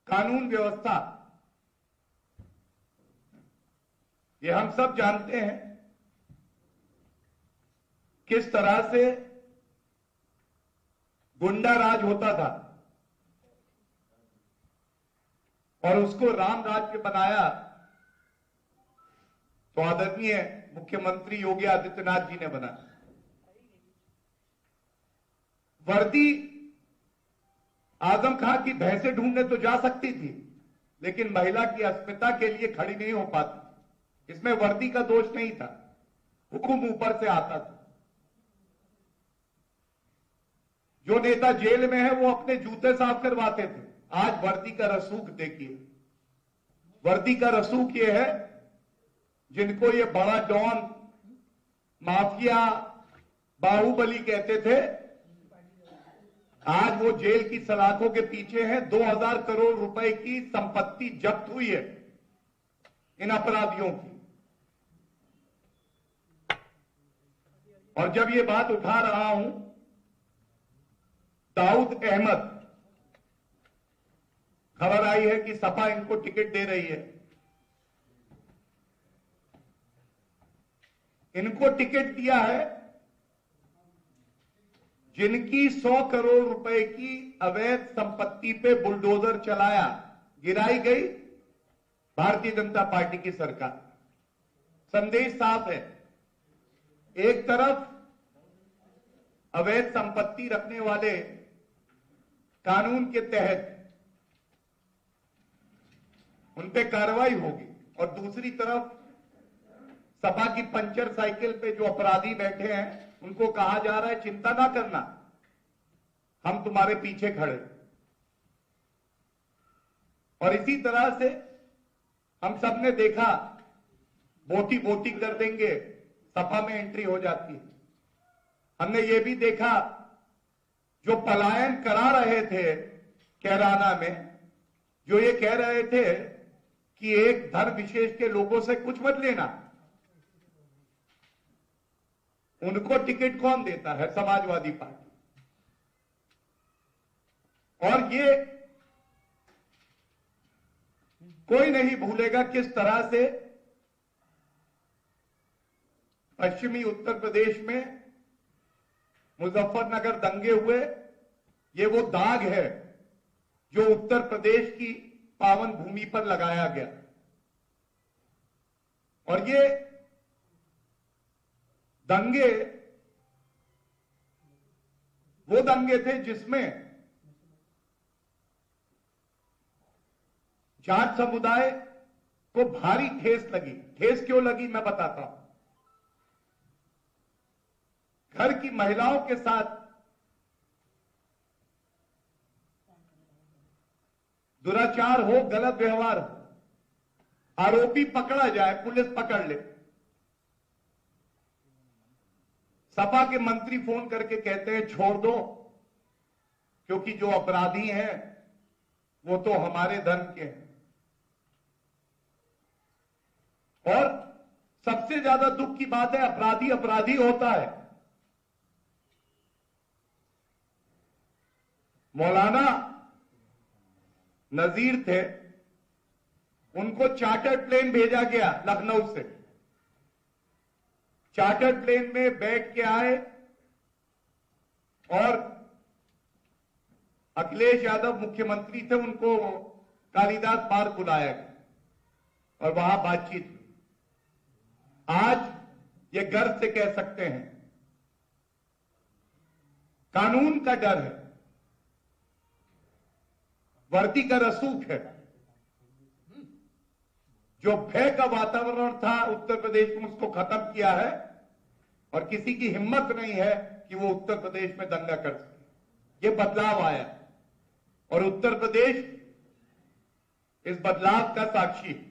कानून व्यवस्था, ये हम सब जानते हैं किस तरह से गुंडा राज होता था और उसको राम राज्य बनाया तो आदरणीय मुख्यमंत्री योगी आदित्यनाथ जी ने बनाया। वर्दी आजम खां की भैंसे ढूंढने तो जा सकती थी, लेकिन महिला की अस्मिता के लिए खड़ी नहीं हो पाती। इसमें वर्दी का दोष नहीं था, हुक्म ऊपर से आता था। जो नेता जेल में है वो अपने जूते साफ करवाते थे, आज वर्दी का रसूख देखिए। वर्दी का रसूख ये है जिनको ये बड़ा डॉन, माफिया, बाहुबली कहते थे, आज वो जेल की सलाखों के पीछे हैं। 2000 करोड़ रुपए की संपत्ति जब्त हुई है इन अपराधियों की। और जब ये बात उठा रहा हूं, दाऊद अहमद, खबर आई है कि सपा इनको टिकट दे रही है। इनको टिकट दिया है जिनकी 100 करोड़ रुपए की अवैध संपत्ति पे बुलडोजर चलाया, गिराई गई भारतीय जनता पार्टी की सरकार। संदेश साफ है, एक तरफ अवैध संपत्ति रखने वाले कानून के तहत उन पे कार्रवाई होगी और दूसरी तरफ सपा की पंचर साइकिल पे जो अपराधी बैठे हैं उनको कहा जा रहा है चिंता ना करना, हम तुम्हारे पीछे खड़े। और इसी तरह से हम सब ने देखा, बोटी बोटी कर देंगे, सपा में एंट्री हो जाती है। हमने ये भी देखा जो पलायन करा रहे थे कैराना में, जो ये कह रहे थे कि एक धर्म विशेष के लोगों से कुछ मत लेना, उनको टिकट कौन देता है? समाजवादी पार्टी। और ये कोई नहीं भूलेगा किस तरह से पश्चिमी उत्तर प्रदेश में मुजफ्फरनगर दंगे हुए। ये वो दाग है जो उत्तर प्रदेश की पावन भूमि पर लगाया गया। और ये दंगे वो दंगे थे जिसमें जाट समुदाय को भारी ठेस लगी। ठेस क्यों लगी मैं बताता हूं। घर की महिलाओं के साथ दुराचार हो, गलत व्यवहार हो, आरोपी पकड़ा जाए, पुलिस पकड़ ले, सपा के मंत्री फोन करके कहते हैं छोड़ दो क्योंकि जो अपराधी हैं वो तो हमारे धर्म के हैं। और सबसे ज्यादा दुख की बात है, अपराधी अपराधी होता है। मौलाना नजीर थे, उनको चार्टर्ड प्लेन भेजा गया लखनऊ से। चार्टर्ड प्लेन में बैठ के आए और अखिलेश यादव मुख्यमंत्री थे, उनको कालिदास पार्क बुलाया गया और वहां बातचीत हुई। आज ये गर्व से कह सकते हैं कानून का डर है, वर्दी का रसूख है। जो भय का वातावरण था उत्तर प्रदेश में उसको खत्म किया है और किसी की हिम्मत नहीं है कि वो उत्तर प्रदेश में दंगा कर सके। ये बदलाव आया और उत्तर प्रदेश इस बदलाव का साक्षी है।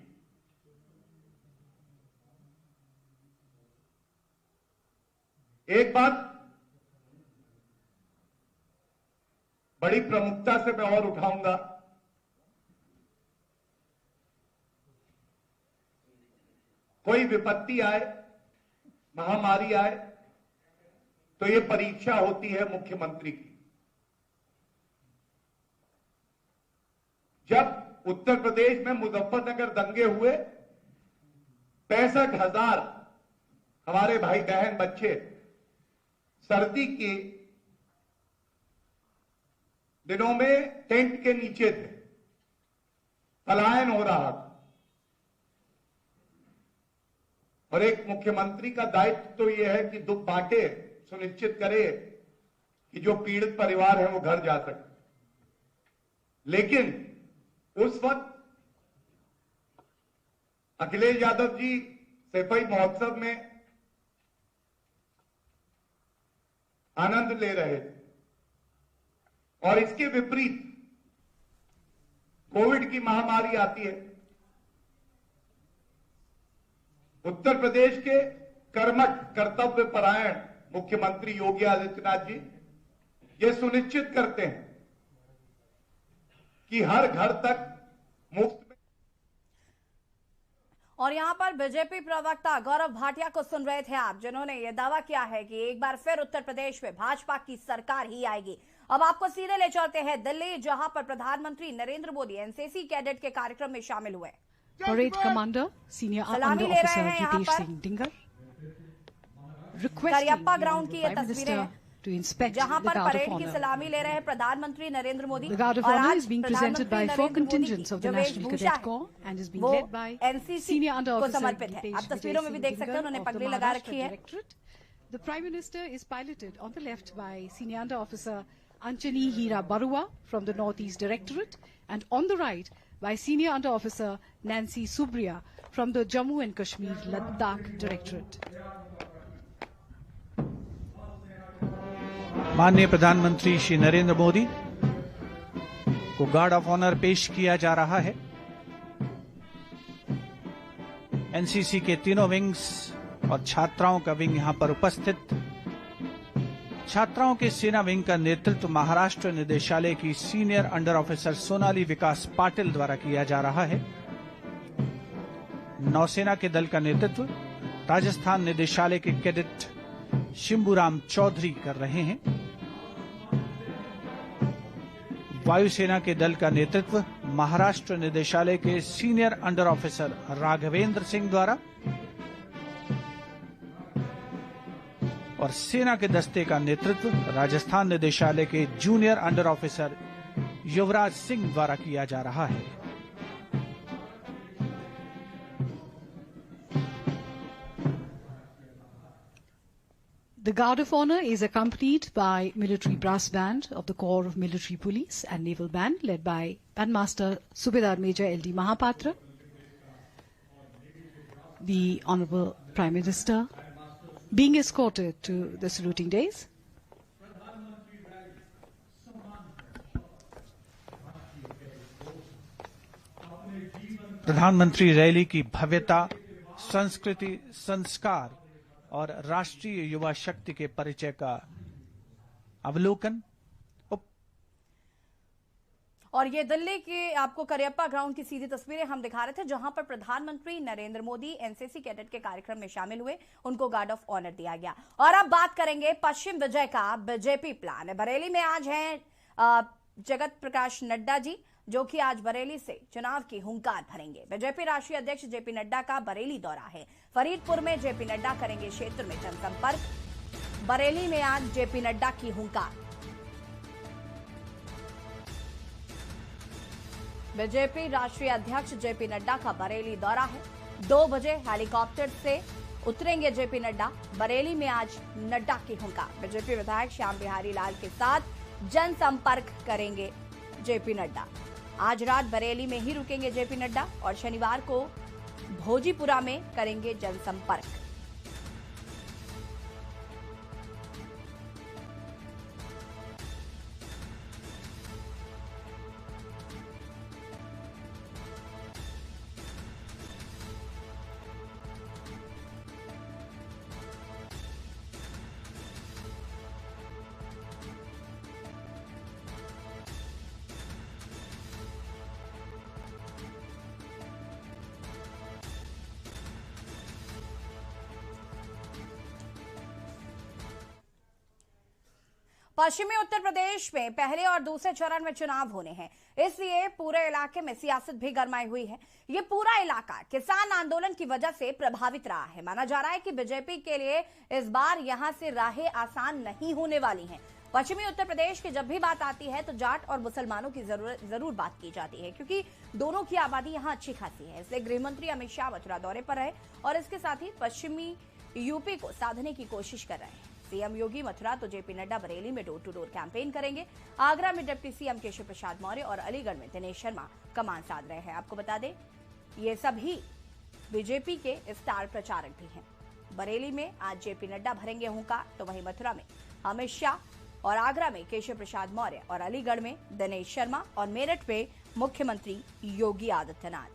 एक बात बड़ी प्रमुखता से मैं और उठाऊंगा, कोई विपत्ति आए, महामारी आए तो ये परीक्षा होती है मुख्यमंत्री की। जब उत्तर प्रदेश में मुजफ्फरनगर दंगे हुए, 65,000 हमारे भाई बहन बच्चे सर्दी के दिनों में टेंट के नीचे थे, पलायन हो रहा था। और एक मुख्यमंत्री का दायित्व तो यह है कि दुख बांटे, सुनिश्चित करे कि जो पीड़ित परिवार है वो घर जा सके। लेकिन उस वक्त अखिलेश यादव जी सैफई महोत्सव में आनंद ले रहे थे और इसके विपरीत कोविड की महामारी आती है। उत्तर प्रदेश के कर्मठ कर्तव्य परायण मुख्यमंत्री योगी आदित्यनाथ जी ये सुनिश्चित करते हैं कि हर घर तक मुफ्त में। और यहां पर बीजेपी प्रवक्ता गौरव भाटिया को सुन रहे थे आप, जिन्होंने यह दावा किया है कि एक बार फिर उत्तर प्रदेश में भाजपा की सरकार ही आएगी। अब आपको सीधे ले चलते हैं दिल्ली, जहां पर प्रधानमंत्री नरेंद्र मोदी एनसीसी कैडेट के कार्यक्रम में शामिल हुए। Parade commander senior under officer Jitesh Singh Dingar Cariappa ground की ये तस्वीरें हैं जहां पर परेड की सलामी ले रहे हैं प्रधानमंत्री Narendra Modi. The Guard of Honor is being presented by 4 contingents of the National Cadet Corps and is being led by Senior Under Officer आप तस्वीरों में भी देख सकते हैं, उन्होंने पगड़ी लगा रखी है। The Prime Minister is piloted on the left by Senior Under Officer Anchani Hira Barua from the Northeast Directorate and on the right by Senior Under Officer Nancy Subriya from the Jammu and Kashmir Ladakh Directorate. माननीय प्रधानमंत्री श्री नरेंद्र मोदी को guard of honour पेश किया जा रहा है। NCC के तीनों विंग्स और छात्राओं का विंग यहां पर उपस्थित। छात्राओं के सेना विंग का नेतृत्व महाराष्ट्र निदेशालय की सीनियर अंडर ऑफिसर सोनाली विकास पाटिल द्वारा किया जा रहा है। नौसेना के दल का नेतृत्व राजस्थान निदेशालय के कैडेट शिंबूराम चौधरी कर रहे हैं। वायुसेना के दल का नेतृत्व महाराष्ट्र निदेशालय के senior under officer Raghavendra Singh द्वारा और सेना के दस्ते का नेतृत्व राजस्थान निदेशालय के junior under officer Yuvraj Singh द्वारा किया जा रहा है। The Guard of Honor is accompanied by military brass band of the Corps of Military Police and Naval Band led by Bandmaster Subedar Major L.D. Mahapatra. The Honorable Prime Minister being escorted to the saluting days. प्रधानमंत्री rally की भव्यता, संस्कृति, संस्कार और राष्ट्रीय युवा शक्ति के परिचय का अवलोकन। और ये दिल्ली के आपको करियप्पा ग्राउंड की सीधी तस्वीरें हम दिखा रहे थे, जहां पर प्रधानमंत्री नरेंद्र मोदी एनसीसी कैडेट के कार्यक्रम में शामिल हुए, उनको गार्ड ऑफ ऑनर दिया गया। और अब बात करेंगे पश्चिम विजय का बीजेपी प्लान। बरेली में आज हैं जगत प्रकाश नड्डा जी, जो कि आज बरेली से चुनाव की हुंकार भरेंगे। बीजेपी राष्ट्रीय अध्यक्ष जेपी नड्डा का बरेली दौरा है। फरीदपुर में जेपी नड्डा करेंगे क्षेत्र में जनसंपर्क। बरेली में आज जेपी नड्डा की हुंकार। बीजेपी राष्ट्रीय अध्यक्ष जेपी नड्डा का बरेली दौरा है। 2 बजे हेलीकॉप्टर से उतरेंगे जेपी नड्डा। बरेली में आज नड्डा की हुंकार। बीजेपी विधायक श्याम बिहारी लाल के साथ जनसंपर्क करेंगे जेपी नड्डा। आज रात बरेली में ही रुकेंगे जेपी नड्डा और शनिवार को भोजीपुरा में करेंगे जनसंपर्क। पश्चिमी उत्तर प्रदेश में पहले और दूसरे चरण में चुनाव होने हैं। इसलिए पूरे इलाके में सियासत भी गरमाई हुई है। ये पूरा इलाका किसान आंदोलन की वजह से प्रभावित रहा है। माना जा रहा है कि बीजेपी के लिए इस बार यहां से राहें आसान नहीं होने वाली हैं। पश्चिमी उत्तर प्रदेश की जब भी बात आती है तो जाट और मुसलमानों की जरूर बात की जाती है, क्योंकि दोनों की आबादी यहां अच्छी खासी है। इसलिए गृह मंत्री अमित शाह मथुरा दौरे पर रहे और इसके साथ ही पश्चिमी यूपी को साधने की कोशिश कर रहे हैं। सीएम योगी मथुरा तो जेपी नड्डा बरेली में डोर टू डोर कैंपेन करेंगे। आगरा में डिप्टी सीएम केशव प्रसाद मौर्य और अलीगढ़ में दिनेश शर्मा कमान साध रहे हैं। आपको बता दें ये सभी बीजेपी के स्टार प्रचारक भी हैं। बरेली में आज जेपी नड्डा भरेंगे हुंकार, तो वहीं मथुरा में अमित शाह और आगरा में केशव प्रसाद मौर्य और अलीगढ़ में दिनेश शर्मा और मेरठ में मुख्यमंत्री योगी आदित्यनाथ।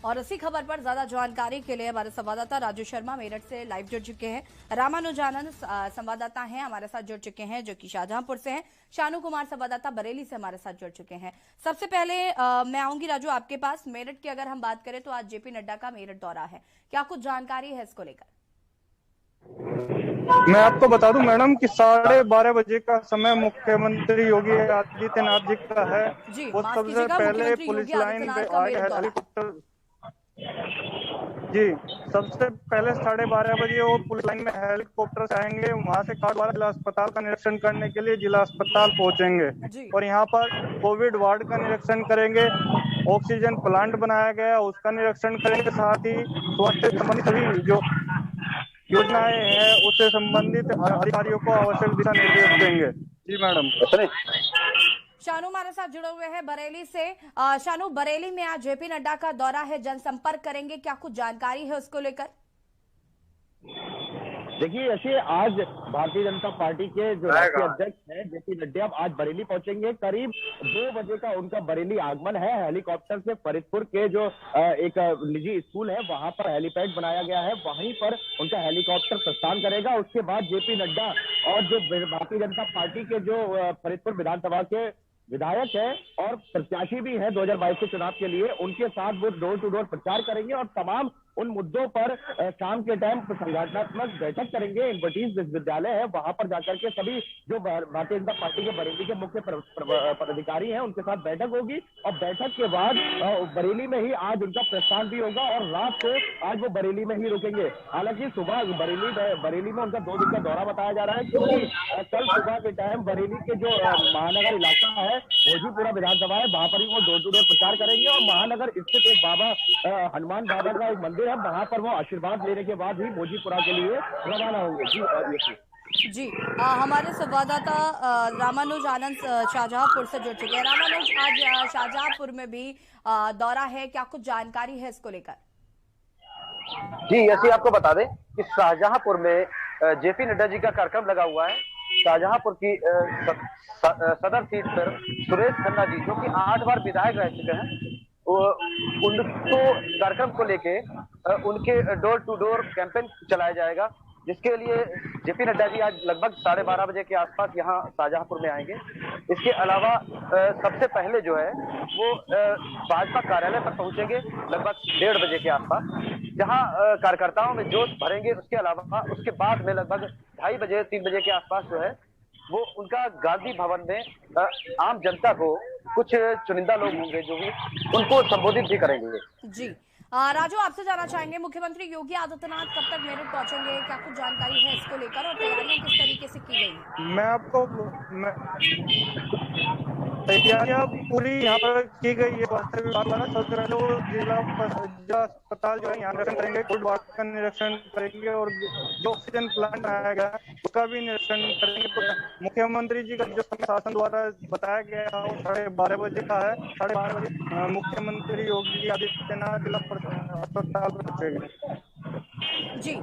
और इसी खबर पर ज्यादा जानकारी के लिए हमारे संवाददाता राजू शर्मा मेरठ से लाइव जुड़ चुके हैं। रामानुजानंद संवाददाता हैं हमारे साथ जुड़ चुके हैं जो कि शाहजहांपुर से हैं। शानू कुमार संवाददाता बरेली से हमारे साथ जुड़ चुके हैं। सबसे पहले मैं आऊंगी राजू आपके पास। मेरठ की अगर हम बात करें तो आज जेपी नड्डा का मेरठ दौरा है, क्या कुछ जानकारी है इसको लेकर? मैं आपको बता दूं मैडम कि 12:30 बजे का समय मुख्यमंत्री योगी आदित्यनाथ जी का है। वो सबसे पहले पुलिस लाइन पे आए हेलीकॉप्टर जी सबसे पहले 12:30 बजे वो पुलिस लाइन में हेलीकॉप्टर से आएंगे। वहां से कार्डवाला जिला अस्पताल का निरीक्षण करने के लिए जिला अस्पताल पहुंचेंगे और यहाँ पर कोविड वार्ड का निरीक्षण करेंगे। ऑक्सीजन प्लांट बनाया गया उसका निरीक्षण करेंगे। साथ ही स्वास्थ्य संबंधित सभी जो योजनाएं हैं उससे संबंधित अधिकारियों को आवश्यक दिशा निर्देश देंगे। जी मैडम। शानू हमारे साथ जुड़े हुए हैं बरेली से। शानू, बरेली में आज जेपी नड्डा का दौरा है, जनसंपर्क करेंगे, क्या कुछ जानकारी है उसको लेकर? देखिए ऐसे आज भारतीय जनता पार्टी के जो राष्ट्रीय अध्यक्ष हैं जेपी नड्डा आज बरेली पहुंचेंगे। करीब 2 बजे का उनका बरेली आगमन है। हेलीकॉप्टर से फरीदपुर के जो एक निजी स्कूल है वहां पर हेलीपैड बनाया गया है, वहीं पर उनका हेलीकॉप्टर प्रस्थान करेगा। उसके बाद जेपी नड्डा और जो भारतीय जनता पार्टी के जो फरीदपुर विधानसभा के विधायक है और प्रत्याशी भी है 2022 के चुनाव के लिए, उनके साथ वो डोर टू डोर प्रचार करेंगे और तमाम उन मुद्दों पर शाम के टाइम संगठनात्मक बैठक करेंगे। इन्वर्टीज विश्वविद्यालय है वहां पर जाकर के सभी जो भारतीय जनता पार्टी के बरेली के मुख्य पदाधिकारी हैं उनके साथ बैठक होगी और बैठक के बाद बरेली में ही आज उनका प्रस्थान भी होगा और रात को आज वो बरेली में ही रुकेंगे। हालांकि सुबह बरेली में उनका 2 दिन का दौरा बताया जा रहा है, क्योंकि कल सुबह के टाइम बरेली के जो महानगर इलाका है भोजीपुरा विधानसभा है वहां पर ही वो डोर टू डोर प्रचार करेंगे और महानगर स्थित एक बाबा हनुमान बाबा का एक मंदिर है वहां पर वो आशीर्वाद लेने के बाद ही भोजीपुरा के लिए रवाना होंगे। जी हमारे संवाददाता रामानुज आनंद शाहजहांपुर से जुड़ चुके हैं। रामानुज, आज शाहजहांपुर में भी दौरा है, क्या कुछ जानकारी है इसको लेकर? जी ऐसे आपको बता दें कि शाहजहांपुर में जेपी नड्डा जी का कार्यक्रम लगा हुआ है। शाहजहांपुर की सदर सीट पर सुरेश खन्ना जी जो कि 8 बार विधायक रह चुके हैं, उनको कार्यक्रम को लेके उनके डोर टू डोर कैंपेन चलाया जाएगा, जिसके लिए जेपी नड्डा जी आज लगभग 12:30 बजे के आसपास यहाँ शाहजहांपुर में आएंगे। इसके अलावा सबसे पहले जो है वो भाजपा कार्यालय पर पहुंचेंगे लगभग 1:30 बजे के आसपास, जहां कार्यकर्ताओं में जोश भरेंगे। उसके अलावा उसके बाद में लगभग 2:30 बजे 3 बजे के आसपास जो है वो उनका गांधी भवन में आम जनता को, कुछ चुनिंदा लोग होंगे जो भी, उनको संबोधित भी करेंगे। जी राजू, आपसे जानना चाहेंगे मुख्यमंत्री योगी आदित्यनाथ कब तक मेरठ पहुंचेंगे, क्या कुछ जानकारी है इसको लेकर और तैयारियां किस तरीके से की गई? मैं आपको तैयारियां पूरी यहाँ पर की गई है। स्वास्थ्य विभाग द्वारा सबसे पहले वो जिला अस्पताल जो है यहाँ निरीक्षण करेंगे, कोविड वार्ड का निरीक्षण करेंगे और जो ऑक्सीजन प्लांट बनाया गया है उसका भी निरीक्षण करेंगे। तो मुख्यमंत्री जी का जो शासन द्वारा बताया गया है वो 12:30 बजे का है। 12:30 बजे मुख्यमंत्री योगी आदित्यनाथ जिला अस्पताल पर पहुंचेंगे। जी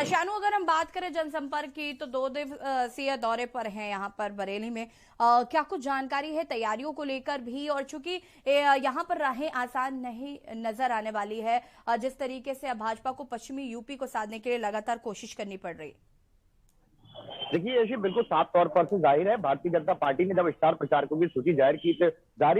शानू, अगर हम बात करें जनसंपर्क की तो 2 दिवसीय दौरे पर हैं यहाँ पर बरेली में, क्या कुछ जानकारी है तैयारियों को लेकर भी? और चूंकि यहाँ पर राहें आसान नहीं नजर आने वाली है, जिस तरीके से भाजपा को पश्चिमी यूपी को साधने के लिए लगातार कोशिश करनी पड़ रही। देखिए ये बिल्कुल साफ तौर पर से जाहिर है, भारतीय जनता पार्टी ने जब स्टार प्रचारकों की सूची जारी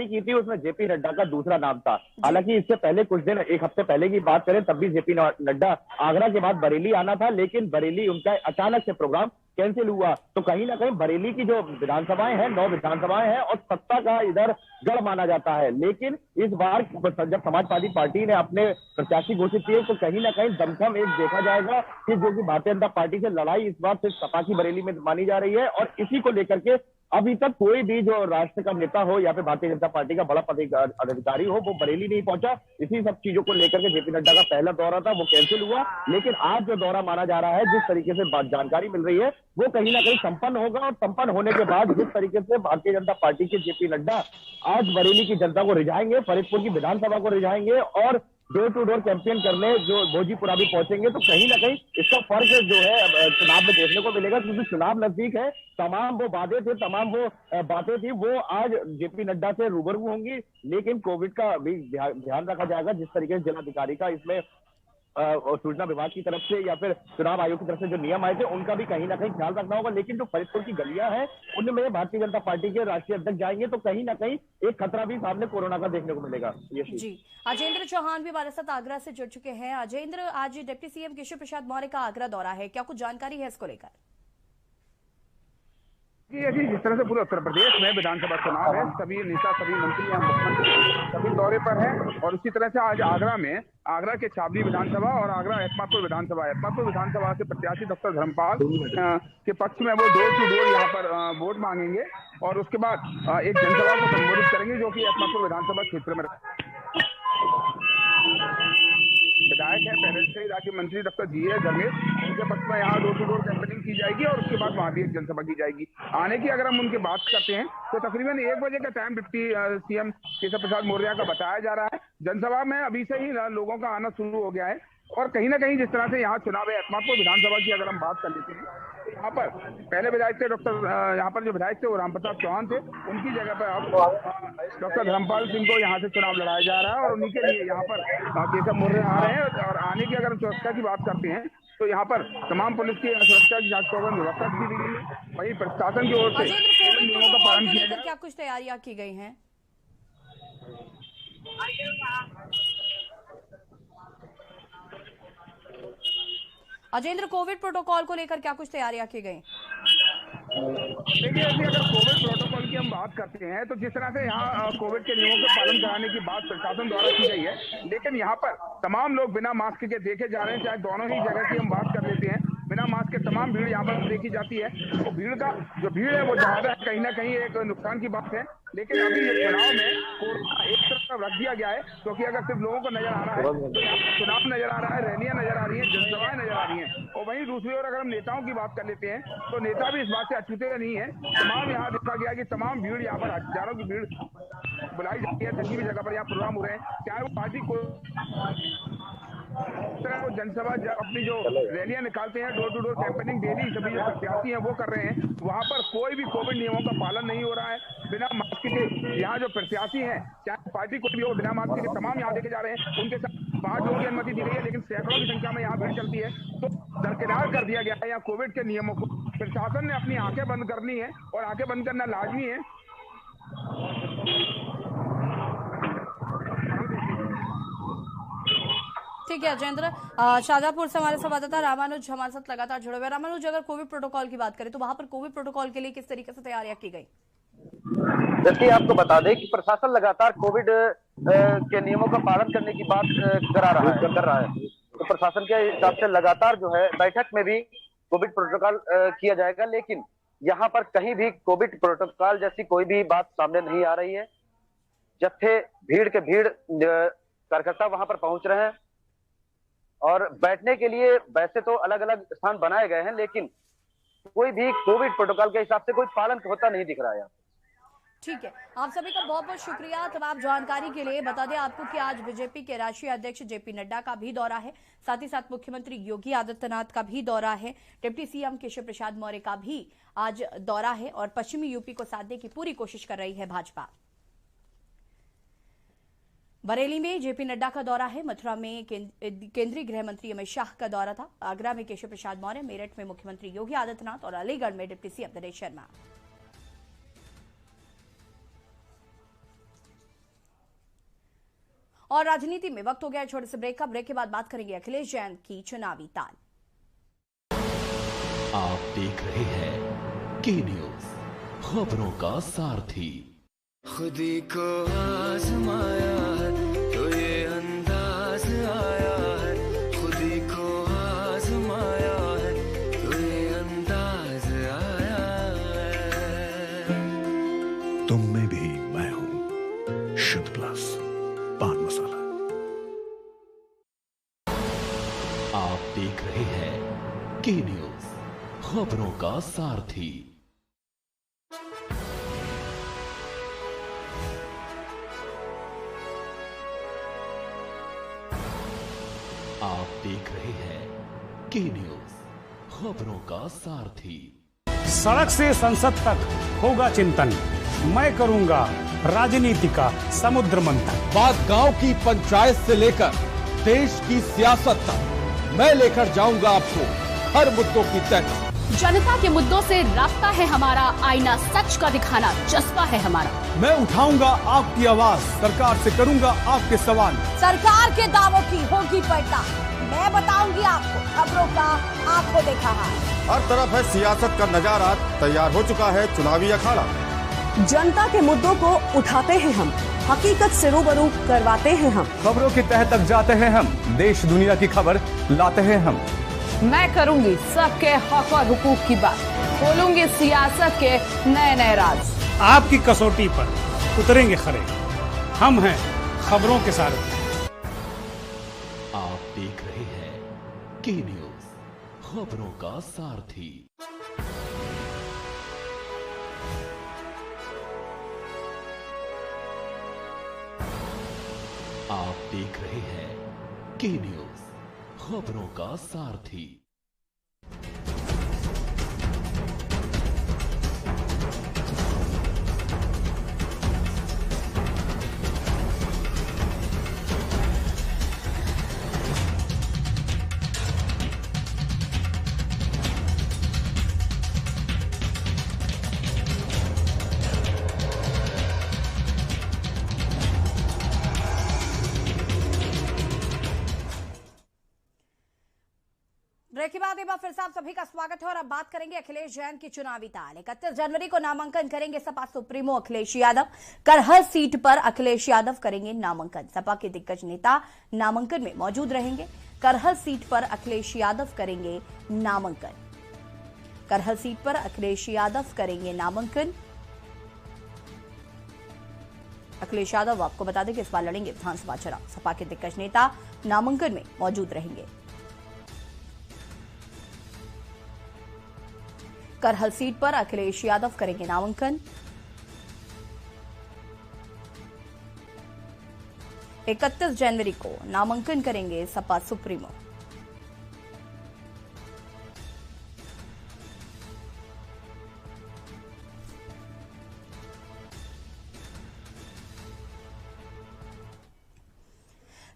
की थी उसमें जेपी नड्डा का दूसरा नाम था। हालांकि इससे पहले कुछ दिन, 1 हफ्ते पहले की बात करें तब भी जेपी नड्डा आगरा के बाद बरेली आना था, लेकिन बरेली उनका अचानक से प्रोग्राम कैंसिल हुआ। तो कहीं ना कहीं बरेली की जो विधानसभाएं हैं, 9 विधानसभाएं हैं और सत्ता का इधर गढ़ माना जाता है। लेकिन इस बार जब समाजवादी पार्टी ने अपने प्रत्याशी घोषित किए तो कहीं ना कहीं दमखम एक देखा जाएगा कि जो कि भारतीय जनता पार्टी से लड़ाई इस बार सिर्फ सपा की बरेली में मानी जा रही है। और इसी को लेकर के अभी तक कोई भी जो राष्ट्र का नेता हो या फिर भारतीय जनता पार्टी का बड़ा अधिकारी हो वो बरेली नहीं पहुंचा। इसी सब चीजों को लेकर के जेपी नड्डा का पहला दौरा था वो कैंसिल हुआ। लेकिन आज जो दौरा माना जा रहा है, जिस तरीके से जानकारी मिल रही है वो कहीं ना कहीं संपन्न होगा। और संपन्न होने के बाद जिस तरीके से भारतीय जनता पार्टी के जेपी नड्डा आज बरेली की जनता को रिझाएंगे, फरीदपुर की विधानसभा को रिझाएंगे और डोर टू डोर कैंपेन करने जो भोजीपुरा भी पहुंचेंगे, तो कहीं ना कहीं इसका फर्क जो है चुनाव में देखने को मिलेगा। क्योंकि चुनाव नजदीक है, तमाम वो वादे थे, तमाम वो बातें थी, वो आज जेपी नड्डा से रूबरू होंगी। लेकिन कोविड का भी ध्यान रखा जाएगा। जिस तरीके से जिलाधिकारी का इसमें सूचना विभाग की तरफ से या फिर चुनाव आयोग की तरफ से जो नियम आए थे उनका भी कहीं ना कहीं ख्याल रखना होगा। लेकिन जो फरीदपुर की गलियां हैं उनमें भारतीय जनता पार्टी के राष्ट्रीय अध्यक्ष जाएंगे तो कहीं ना कहीं एक खतरा भी सामने कोरोना का देखने को मिलेगा। जी, अजेंद्र चौहान भी हमारे साथ आगरा से जुड़ चुके हैं। अजेंद्र, आज डिप्टी सीएम केशव प्रसाद मौर्य का आगरा दौरा है, क्या कुछ जानकारी है इसको लेकर? जी, जिस तरह से पूरे उत्तर प्रदेश में विधानसभा चुनाव है, सभी नेता, सभी मंत्री या मुख्यमंत्री सभी दौरे पर हैं। और इसी तरह से आज आगरा में, आगरा के छावनी विधानसभा और आगरा एतमादपुर विधानसभा से प्रत्याशी डॉक्टर धर्मपाल के पक्ष में वो डोर टू डोर यहाँ पर वोट मांगेंगे और उसके बाद एक जनसभा को संबोधित करेंगे जो कि एतमादपुर विधानसभा क्षेत्र में विधायक है, पहले से ही राज्य मंत्री डॉक्टर जी.एस. धर्मेश, उनके पक्ष में यहाँ डोर टू डोर कैंपेनिंग की जाएगी और उसके बाद वहाँ भी एक जनसभा की जाएगी। आने की अगर हम उनकी बात करते हैं तो तकरीबन 1 बजे का time deputy CM Keshav Prasad Maurya का बताया जा रहा है। जनसभा में अभी से ही लोगों का आना शुरू हो गया है और कहीं ना कहीं जिस तरह से यहाँ चुनाव है एतमादपुर विधानसभा की अगर हम बात कर लेते हैं तो यहाँ पर पहले विधायक थे यहाँ पर जो विधायक थे वो रामप्रताप चौहान थे, उनकी जगह पर अब डॉक्टर धर्मपाल सिंह को यहाँ से चुनाव लड़ाया जा रहा है और उन्हीं के लिए यहाँ पर केशव मौर्य आ रहे हैं। और आने की अगर सुरक्षा की बात करते हैं तो यहाँ पर तमाम पुलिस की सुरक्षा की जांच व्यवस्था की गई है। वहीं प्रशासन की ओर से नियमों का पालन किया जाए। क्या कुछ तैयारियां की गई हैं? अजेंद्र, कोविड प्रोटोकॉल को लेकर क्या कुछ तैयारियां की गई? देखिए, अगर कोविड प्रोटोकॉल की हम बात करते हैं तो जिस तरह से यहाँ कोविड के नियमों का पालन कराने की बात प्रशासन द्वारा की गई है, लेकिन यहाँ पर तमाम लोग बिना मास्क के देखे जा रहे हैं। चाहे दोनों ही जगह की हम बात कर लेते हैं, बिना मास्क के तमाम भीड़ यहाँ पर देखी जाती है। तो भीड़ है वो ज्यादा है, कहीं ना कहीं एक नुकसान की बात है। लेकिन अभी ये चुनाव में कोरोना एक तरफ रख दिया गया है क्योंकि अगर सिर्फ लोगों को नजर आ रहा है तो चुनाव नजर आ रहा है, रैलियां नजर आ रही हैं, जनसभाएं नजर आ रही हैं। और वहीं दूसरी ओर अगर हम नेताओं की बात कर लेते हैं तो नेता भी इस बात से अछूते नहीं है। तमाम यहाँ देखा गया कि तमाम भीड़ यहाँ पर हजारों की भीड़ बुलाई जाती है, किसी भी जगह पर यहाँ प्रोग्राम हो रहे हैं, चाहे वो पार्टी को वो जनसभा अपनी जो रैलियां निकालते हैं, door to door campaigning daily सभी जो प्रत्याशी हैं वो कर रहे हैं। वहां पर कोई भी कोविड नियमों का पालन नहीं हो रहा है। बिना मास्क के यहाँ जो प्रत्याशी हैं, चाहे पार्टी कोई भी हो, बिना मास्क के तमाम यहाँ देखे जा रहे हैं। उनके साथ 5 लोगों की अनुमति दी गई है, लेकिन सैकड़ों की संख्या में यहाँ भीड़ चलती है। तो दरकिनार कर दिया गया है यहाँ कोविड के नियमों को। प्रशासन ने अपनी आंखें बंद करनी है और आंखें बंद करना लाजमी है। ठीक है अजेंद्र, शाहजहांपुर से हमारे संवाददाता रामानुज हमारे साथ लगातार जुड़े हुए। रामानुज, अगर कोविड प्रोटोकॉल की बात करें तो वहां पर कोविड प्रोटोकॉल के लिए किस तरीके से तैयारियां की गई? जैसे आपको बता दें कि प्रशासन लगातार कोविड के नियमों का पालन करने की बात कर रहा है। तो प्रशासन के हिसाब से लगातार जो है बैठक में भी कोविड प्रोटोकॉल किया जाएगा, लेकिन यहाँ पर कहीं भी कोविड प्रोटोकॉल जैसी कोई भी बात सामने नहीं आ रही है। जत्थे भीड़ कार्यकर्ता वहां पर पहुंच रहे हैं और बैठने के लिए वैसे तो अलग अलग स्थान बनाए गए हैं, लेकिन कोई भी कोविड प्रोटोकॉल के हिसाब से कोई पालन होता नहीं दिख रहा है। ठीक है, आप सभी का बहुत बहुत शुक्रिया तमाम जानकारी के लिए। बता दें आपको कि आज बीजेपी के राष्ट्रीय अध्यक्ष जेपी नड्डा का भी दौरा है, साथ ही साथ मुख्यमंत्री योगी आदित्यनाथ का भी दौरा है, डिप्टी सीएम केशव प्रसाद मौर्य का भी आज दौरा है और पश्चिमी यूपी को साधने की पूरी कोशिश कर रही है भाजपा। बरेली में जेपी नड्डा का दौरा है, मथुरा में केंद्रीय गृह मंत्री अमित शाह का दौरा था, आगरा में केशव प्रसाद मौर्य, मेरठ में मुख्यमंत्री योगी आदित्यनाथ और अलीगढ़ में डिप्टी सीएम दिनेश शर्मा। और राजनीति में वक्त हो गया छोटे से ब्रेक का। ब्रेक के बाद बात करेंगे अखिलेश जैन की चुनावी ताल। आप देख रहे हैं के न्यूज, खबरों का सारथी। खुदी को आजमाया है तो ये अंदाज आया है, खुदी को आजमाया है तो ये अंदाज आया है। तुम में भी मैं हूं, शुद्ध प्लस पान मसाला। आप देख रहे हैं के न्यूज, खबरों का सारथी। आप देख रहे हैं के न्यूज, खबरों का सारथी। सड़क से संसद तक होगा चिंतन, मैं करूंगा राजनीति का समुद्र मंथन। बात गांव की पंचायत से लेकर देश की सियासत तक मैं लेकर जाऊंगा आपको हर मुद्दों की तह तक। जनता के मुद्दों से रास्ता है हमारा, आईना सच का दिखाना जज्बा है हमारा। मैं उठाऊंगा आपकी आवाज, सरकार से करूंगा आपके सवाल। सरकार के दावों की होगी पलटा, मैं बताऊंगी आपको खबरों का आंखों देखा हाल। हर तरफ है सियासत का नजारा, तैयार हो चुका है चुनावी अखाड़ा। जनता के मुद्दों को उठाते हैं हम, हकीकत से रूबरू करवाते हैं हम। खबरों की तह तक जाते हैं हम, देश दुनिया की खबर लाते हैं हम। मैं करूंगी सबके हक और हुकूक की बात, खोलूंगी सियासत के नए नए राज। आपकी कसौटी पर उतरेंगे खरे, हम हैं खबरों के सारथी। आप देख रहे हैं के न्यूज, खबरों का सारथी। आप देख रहे हैं के न्यूज, खबरों का सारथी। ब्रेक के बाद एक बार फिर से आप सभी का स्वागत है और अब बात करेंगे अखिलेश जैन की चुनावी ताल। 31 जनवरी को नामांकन करेंगे सपा सुप्रीमो अखिलेश यादव। करहल सीट पर अखिलेश यादव करेंगे नामांकन। सपा के दिग्गज नेता नामांकन में मौजूद रहेंगे। करहल सीट पर अखिलेश यादव करेंगे नामांकन। करहल सीट पर अखिलेश यादव करेंगे नामांकन। अखिलेश यादव आपको बता दें कि इस बार लड़ेंगे विधानसभा चुनाव। सपा के दिग्गज नेता नामांकन में मौजूद रहेंगे। करहल सीट पर अखिलेश यादव करेंगे नामांकन। 31 जनवरी को नामांकन करेंगे सपा सुप्रीमो।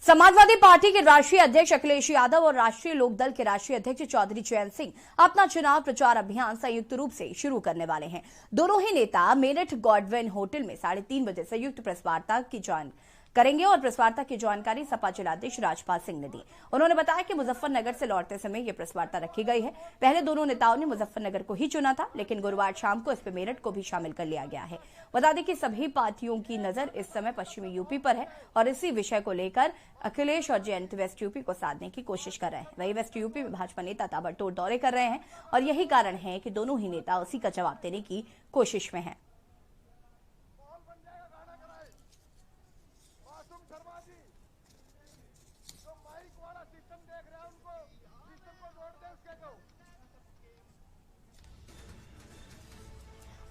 समाजवादी पार्टी के राष्ट्रीय अध्यक्ष अखिलेश यादव और राष्ट्रीय लोकदल के राष्ट्रीय अध्यक्ष चौधरी चरण सिंह अपना चुनाव प्रचार अभियान संयुक्त रूप से शुरू करने वाले हैं। दोनों ही नेता मेरठ गॉडविन होटल में 3:30 बजे संयुक्त प्रेस वार्ता की करेंगे और प्रेस वार्ता की जानकारी सपा जिलाध्यक्ष राजपाल सिंह ने दी। उन्होंने बताया कि मुजफ्फरनगर से लौटते समय यह प्रेस वार्ता रखी गई है। पहले दोनों नेताओं ने मुजफ्फरनगर को ही चुना था, लेकिन गुरुवार शाम को इस पर मेरठ को भी शामिल कर लिया गया है। बता दें कि सभी पार्टियों की नजर इस समय पश्चिमी यूपी पर है और इसी विषय को लेकर अखिलेश और जयंत वेस्ट यूपी को साधने की कोशिश कर रहे हैं। वही वेस्ट यूपी में भाजपा नेता ताबड़तोड़ दौरे कर रहे हैं और यही कारण है कि दोनों ही नेता उसी का जवाब देने की कोशिश में हैं।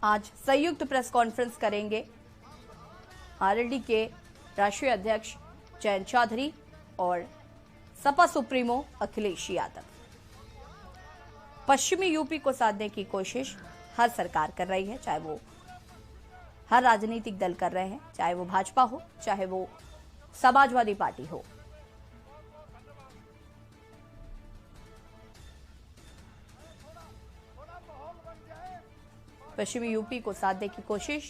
आज संयुक्त प्रेस कॉन्फ्रेंस करेंगे आरएलडी के राष्ट्रीय अध्यक्ष जयंत चौधरी और सपा सुप्रीमो अखिलेश यादव। पश्चिमी यूपी को साधने की कोशिश हर सरकार कर रही है, चाहे वो हर राजनीतिक दल कर रहे हैं, चाहे वो भाजपा हो, चाहे वो समाजवादी पार्टी हो। पश्चिमी यूपी को साधने की कोशिश।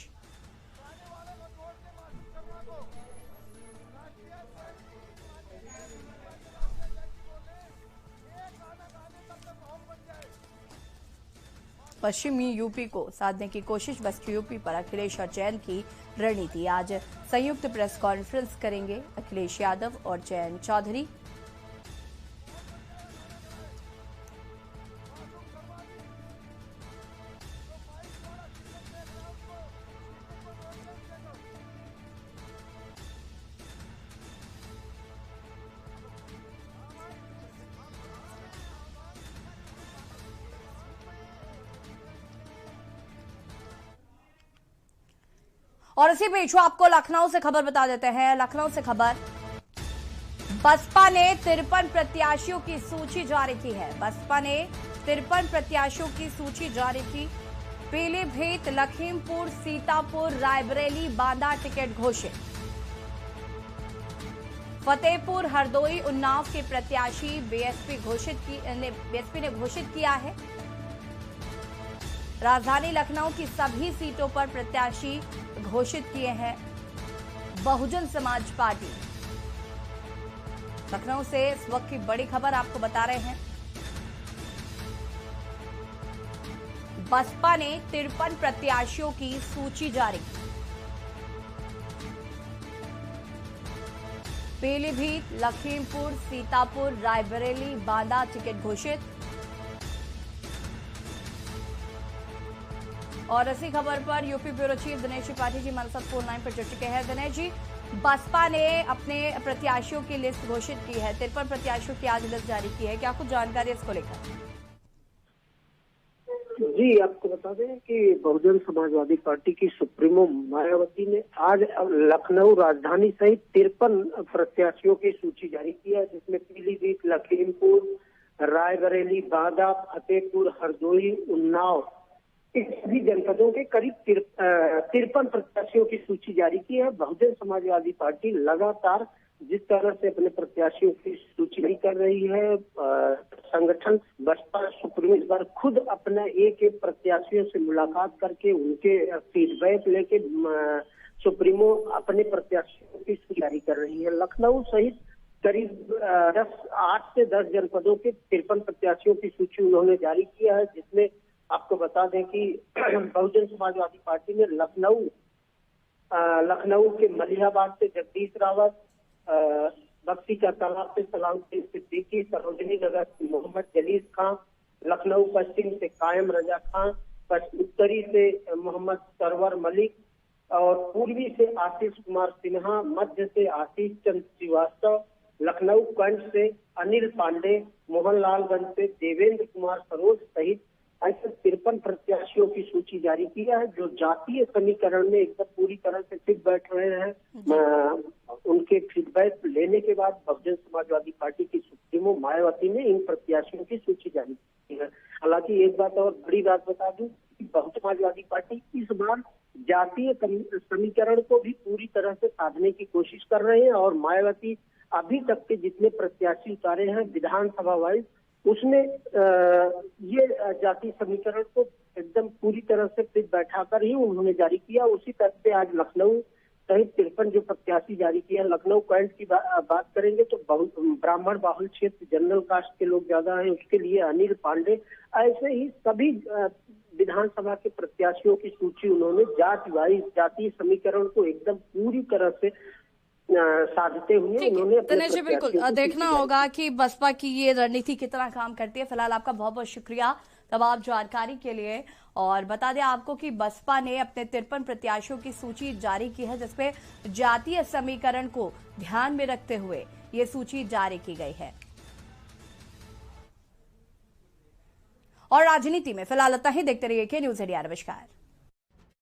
पश्चिमी यूपी को साधने की कोशिश, वेस्ट यूपी पर अखिलेश और जैन की रणनीति। आज संयुक्त प्रेस कॉन्फ्रेंस करेंगे अखिलेश यादव और जयंत चौधरी। और इसी बीच आपको लखनऊ से खबर बता देते हैं। लखनऊ से खबर, बसपा ने 53 प्रत्याशियों की सूची जारी की है। बसपा ने 53 प्रत्याशियों की सूची जारी की। पीलीभीत, लखीमपुर, सीतापुर, रायबरेली, बांदा टिकट घोषित। फतेहपुर, हरदोई, उन्नाव के प्रत्याशी बीएसपी ने घोषित किया है। राजधानी लखनऊ की सभी सीटों पर प्रत्याशी घोषित किए हैं बहुजन समाज पार्टी। लखनऊ से इस वक्त की बड़ी खबर आपको बता रहे हैं। बसपा ने 53 प्रत्याशियों की सूची जारी की। पीलीभीत, लखीमपुर, सीतापुर, रायबरेली, बांदा टिकट घोषित। और इसी खबर पर UP bureau chief Dinesh Tripathi ji हमारे साथ फोन लाइन पर जुड़ चुके हैं। दिनेश जी, बसपा ने अपने प्रत्याशियों की लिस्ट घोषित की है, 53 प्रत्याशियों की आज लिस्ट जारी की है, क्या कुछ जानकारी इसको लेकर? जी, आपको बता दें कि बहुजन समाजवादी पार्टी की सुप्रीमो मायावती ने आज लखनऊ राजधानी सहित 53 प्रत्याशियों की सूची जारी की है, जिसमें पीलीभीत, लखीमपुर, रायबरेली, बांदा, फतेहपुर, हरदोई, उन्नाव इस सभी जनपदों के करीब 53 प्रत्याशियों की सूची जारी की है। बहुजन समाजवादी पार्टी लगातार जिस तरह से अपने प्रत्याशियों की सूची नहीं कर रही है, संगठन बसपा सुप्रीमो इस बार खुद अपने एक प्रत्याशियों से मुलाकात करके उनके फीडबैक लेके सुप्रीमो अपने प्रत्याशियों की सूची जारी कर रही है। लखनऊ सहित करीब 8 से 10 जनपदों के 53 प्रत्याशियों की सूची उन्होंने जारी किया है, जिसमें आपको बता दें कि बहुजन समाजवादी पार्टी ने लखनऊ के मलिहाबाद से जगदीश रावत, बक्सी का तालाब से सलाउद्दीन सिद्दीकी, सरोजनी नगर से मोहम्मद जलील खान, लखनऊ पश्चिम से कायम रजा खान, उत्तरी से मोहम्मद सरवर मलिक और पूर्वी से आशीष कुमार सिन्हा, मध्य से आशीष चंद्र श्रीवास्तव, लखनऊ कंठ से अनिल पांडे, मोहनलालगंज से देवेंद्र कुमार सरोज सहित ऐसे 53 प्रत्याशियों की सूची जारी की है, जो जातीय समीकरण में एकदम पूरी तरह से फिट बैठ रहे हैं। उनके फीडबैक लेने के बाद बहुजन समाजवादी पार्टी की सुप्रीमो मायावती ने इन प्रत्याशियों की सूची जारी की है। हालांकि एक बात और बड़ी बात बता दूं कि बहुजन समाजवादी पार्टी इस बार जातीय समीकरण को भी पूरी तरह से साधने की कोशिश कर रहे हैं और मायावती अभी तक के जितने प्रत्याशी उतारे हैं विधानसभा वाइज, उसमें ये जाति समीकरण को एकदम पूरी तरह से फिट बैठाकर ही उन्होंने जारी किया। उसी तरह से आज लखनऊ सहित 53 जो प्रत्याशी जारी किया। लखनऊ कैंट की बात करेंगे तो ब्राह्मण बाहुल क्षेत्र, जनरल कास्ट के लोग ज्यादा हैं, उसके लिए अनिल पांडे, ऐसे ही सभी विधानसभा के प्रत्याशियों की सूची उन्होंने जाति वाइज जातीय समीकरण को एकदम पूरी तरह से साधते हुए उन्होंने दिनेश जी बिल्कुल देखना होगा कि बसपा की ये रणनीति कितना काम करती है। फिलहाल आपका बहुत बहुत शुक्रिया तमाम जानकारी के लिए। और बता दें आपको कि बसपा ने अपने 53 प्रत्याशियों की सूची जारी की है, जिसपे जातीय समीकरण को ध्यान में रखते हुए ये सूची जारी की गई है। और राजनीति में फिलहाल इतना ही। देखते रहिए के न्यूज़ इंडिया। नमस्कार।